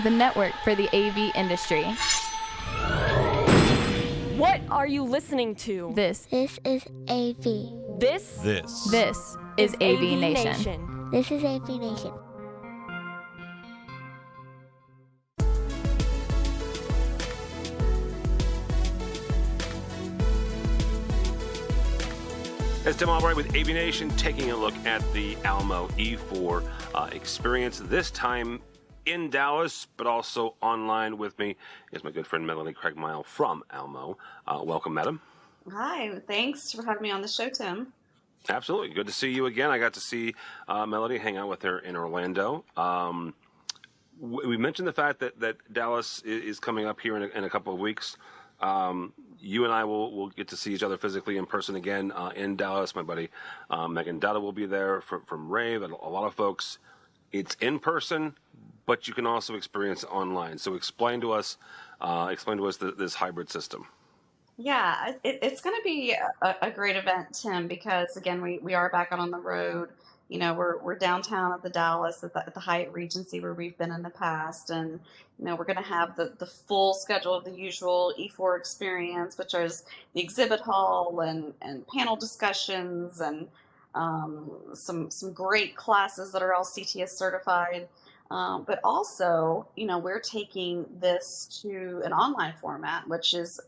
the network for the AV industry. What are you listening to? This This is AV. This is AVNation. This is AVNation. It's Tim Albright with AVNation, taking a look at the Almo E4 Experience, this time in Dallas, but also online. With me is my good friend Melanie Craigmile from Almo. Welcome, madam. Hi, thanks for having me on the show, Tim. Absolutely. Good to see you again. I got to see Melody hang out with her in Orlando. We mentioned the fact that Dallas is coming up here in a couple of weeks. You and I will get to see each other physically in person again in Dallas. My buddy Megan Dutta will be there from Rave, and a lot of folks. It's in person, but you can also experience it online. So explain to us this hybrid system. Yeah, it's going to be a great event, Tim, because again, we are back out on the road. You know, we're downtown at the Dallas at the Hyatt Regency where we've been in the past, and you know we're going to have the full schedule of the usual E4 experience, which is the exhibit hall and panel discussions and some great classes that are all CTS certified. But also, you know, we're taking this to an online format, which is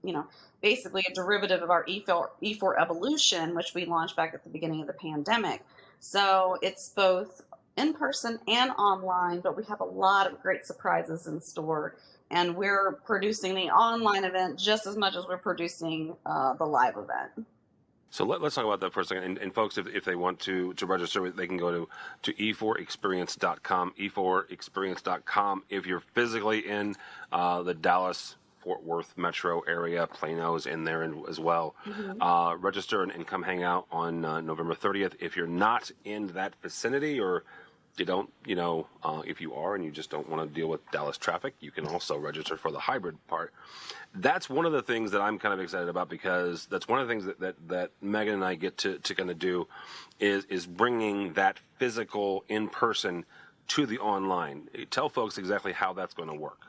you know, basically a derivative of our E4 Evolution, which we launched back at the beginning of the pandemic. So it's both in person and online, but we have a lot of great surprises in store. And we're producing the online event just as much as we're producing the live event. So let's talk about that for a second. And folks, if they want to register, they can go to e4experience.com, e4experience.com. If you're physically in the Dallas Fort Worth metro area, Plano's in there as well. Mm-hmm. Register and come hang out on November 30th. If you're not in that vicinity, or you don't, you know, if you are and you just don't want to deal with Dallas traffic, you can also register for the hybrid part. That's one of the things that I'm kind of excited about, because that's one of the things that Megan and I get to kind of do is bringing that physical in person to the online. Tell folks exactly how that's going to work.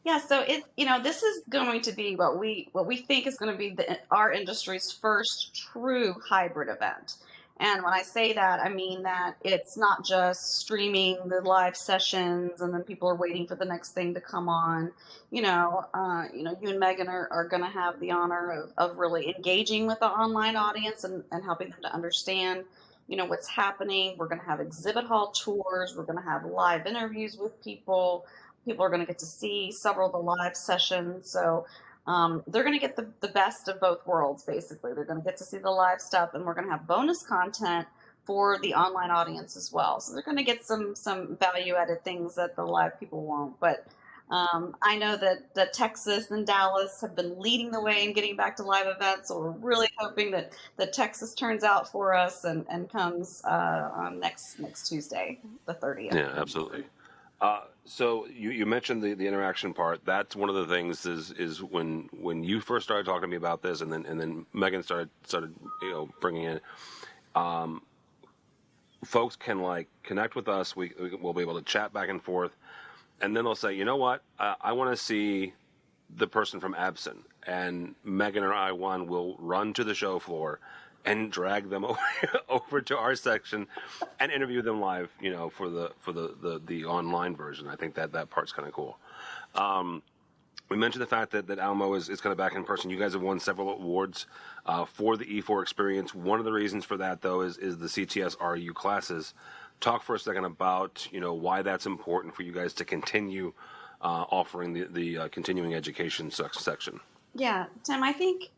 Yeah, so this is going to be what we think is going to be our industry's first true hybrid event. And when I say that, I mean that it's not just streaming the live sessions and then people are waiting for the next thing to come on. You and Megan are going to have the honor of really engaging with the online audience and helping them to understand, you know, what's happening. We're going to have exhibit hall tours. We're going to have live interviews with people. People are going to get to see several of the live sessions. So they're going to get the best of both worlds, basically. They're going to get to see the live stuff, and we're going to have bonus content for the online audience as well. So they're going to get some value-added things that the live people won't. But I know that Texas and Dallas have been leading the way in getting back to live events, so we're really hoping that Texas turns out for us and comes on next Tuesday, the 30th. Yeah, absolutely. So you mentioned the interaction part. That's one of the things is when you first started talking to me about this, and then Megan started bringing in. Folks can connect with us. We'll be able to chat back and forth, and then they'll say, you know what, I want to see the person from Absent, and Megan or I will run to the show floor and drag them over to our section and interview them live, you know, for the online version. I think that part's kind of cool. We mentioned the fact that Almo is kind of back in person. You guys have won several awards for the E4 Experience. One of the reasons for that, though, is the CTS RU classes. Talk for a second about, you know, why that's important for you guys to continue offering the continuing education section. Yeah, Tim, I think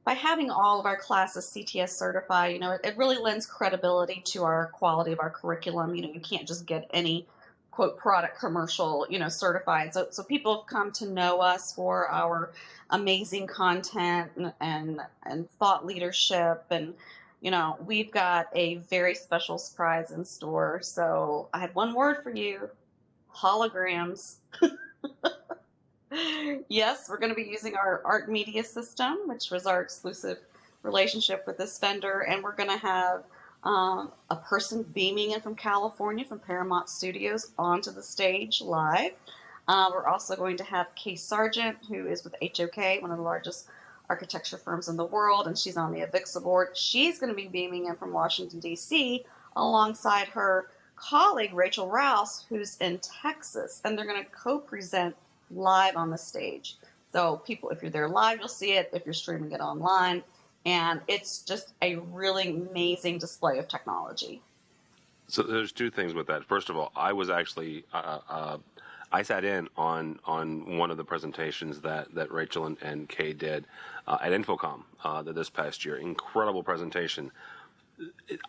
by having all of our classes CTS certified, you know, it really lends credibility to our quality of our curriculum. You know, you can't just get any quote product commercial, you know, certified. So people have come to know us for our amazing content and thought leadership. And, you know, we've got a very special surprise in store. So I had one word for you: holograms. Yes, we're going to be using our art media system, which was our exclusive relationship with this vendor, and we're going to have a person beaming in from California from Paramount Studios onto the stage live. We're also going to have Kay Sargent, who is with HOK, one of the largest architecture firms in the world, and she's on the Avixa board. She's going to be beaming in from Washington, D.C., alongside her colleague, Rachel Rouse, who's in Texas, and they're going to co-present live on the stage. So people, if you're there live, you'll see it. If you're streaming it online, and it's just a really amazing display of technology. So there's two things with that. First of all, I was actually I sat in on one of the presentations that Rachel and Kay did at Infocom this past year. Incredible presentation.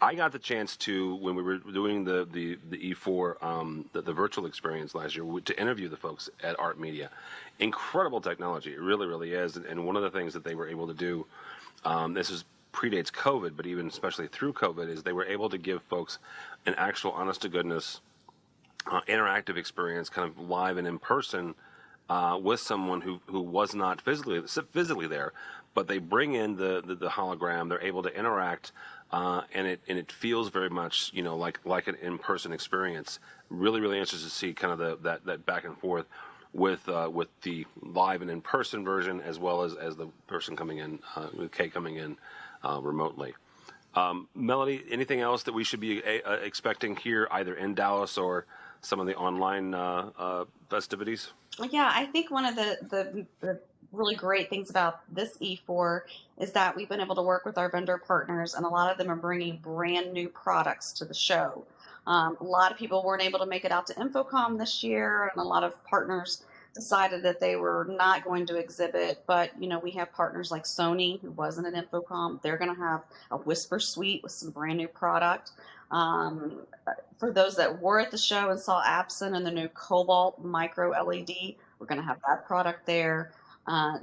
I got the chance to, when we were doing the E4 the virtual experience last year, to interview the folks at Art Media. Incredible technology, it really, really is. And one of the things that they were able to do, predates COVID, but even especially through COVID, is they were able to give folks an actual, honest to goodness, interactive experience, kind of live and in person, with someone who was not physically there, but they bring in the hologram. They're able to interact, and it feels very much, like an in-person experience. Really, really interested to see kind of that back and forth with the live and in-person version, as well as the person coming in, with Kay coming in remotely. Melody, anything else that we should be expecting here, either in Dallas or some of the online festivities? Yeah, I think one of the really great things about this E4 is that we've been able to work with our vendor partners, and a lot of them are bringing brand new products to the show. A lot of people weren't able to make it out to Infocom this year, and a lot of partners decided that they were not going to exhibit. But, we have partners like Sony, who wasn't at Infocom. They're going to have a Whisper Suite with some brand new product. For those that were at the show and saw Epson and the new Cobalt Micro LED, we're going to have that product there.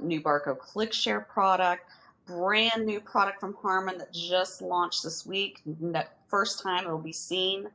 New Barco ClickShare product, brand new product from Harman that just launched this week. First time it will be seen.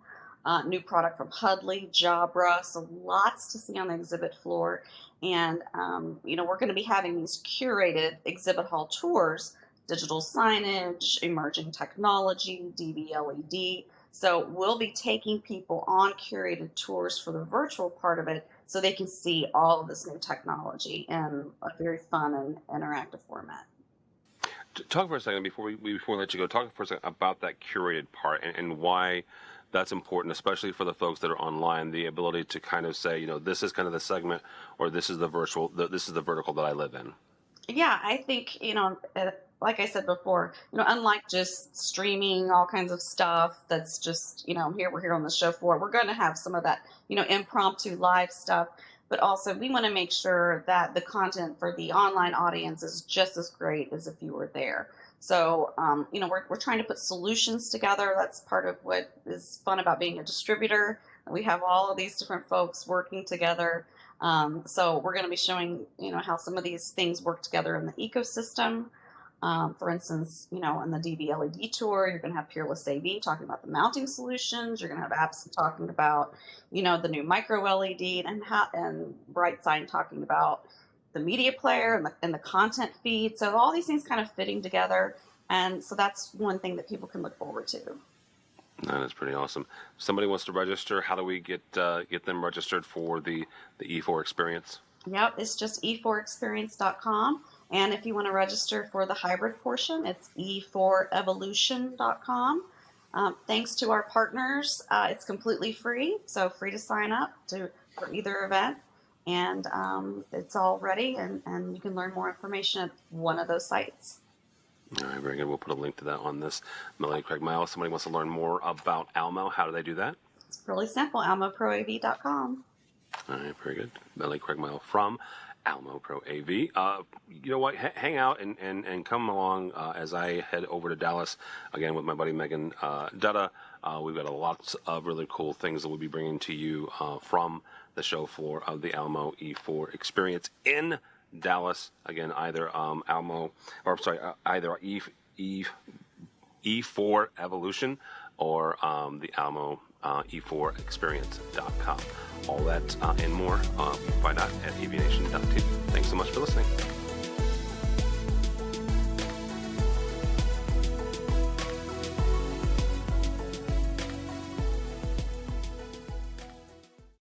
New product from Hudley, Jabra, so lots to see on the exhibit floor. And, we're going to be having these curated exhibit hall tours, digital signage, emerging technology, DV LED. So we'll be taking people on curated tours for the virtual part of it, so they can see all of this new technology in a very fun and interactive format. Talk for a second before we let you go. Talk for a second about that curated part and why that's important, especially for the folks that are online. The ability to kind of say, this is kind of the segment, or this is the vertical that I live in. Yeah, I think like I said before, unlike just streaming all kinds of stuff that's just, we're here on the show floor, we're going to have some of that, impromptu live stuff. But also, we want to make sure that the content for the online audience is just as great as if you were there. So, we're trying to put solutions together. That's part of what is fun about being a distributor. We have all of these different folks working together. So we're going to be showing, how some of these things work together in the ecosystem. For instance, in the DV LED tour, you're going to have Peerless AV talking about the mounting solutions. You're going to have Apps talking about, the new micro LED, and Brightside talking about the media player and the content feed. So all these things kind of fitting together. And so that's one thing that people can look forward to. That is pretty awesome. If somebody wants to register, how do we get them registered for the E4 experience? Yep, it's just e4experience.com. And if you want to register for the hybrid portion, it's e4evolution.com. Thanks to our partners, it's completely free, so free to sign up for either event. And it's all ready, and you can learn more information at one of those sites. All right, very good. We'll put a link to that on this. Melanie Craig-Miles, somebody wants to learn more about Almo. How do they do that? It's really simple, almoproav.com. All right, very good. Melanie Craig-Miles from Almo Pro AV. You know what? Hang out and come along as I head over to Dallas again with my buddy Megan Dutta. We've got a lot of really cool things that we'll be bringing to you from the show floor of the Almo E4 Experience in Dallas. Again, either either E4 Evolution or the Almo E4 Experience.com. All that and more you can find out at AVNation.tv. Thanks so much for listening.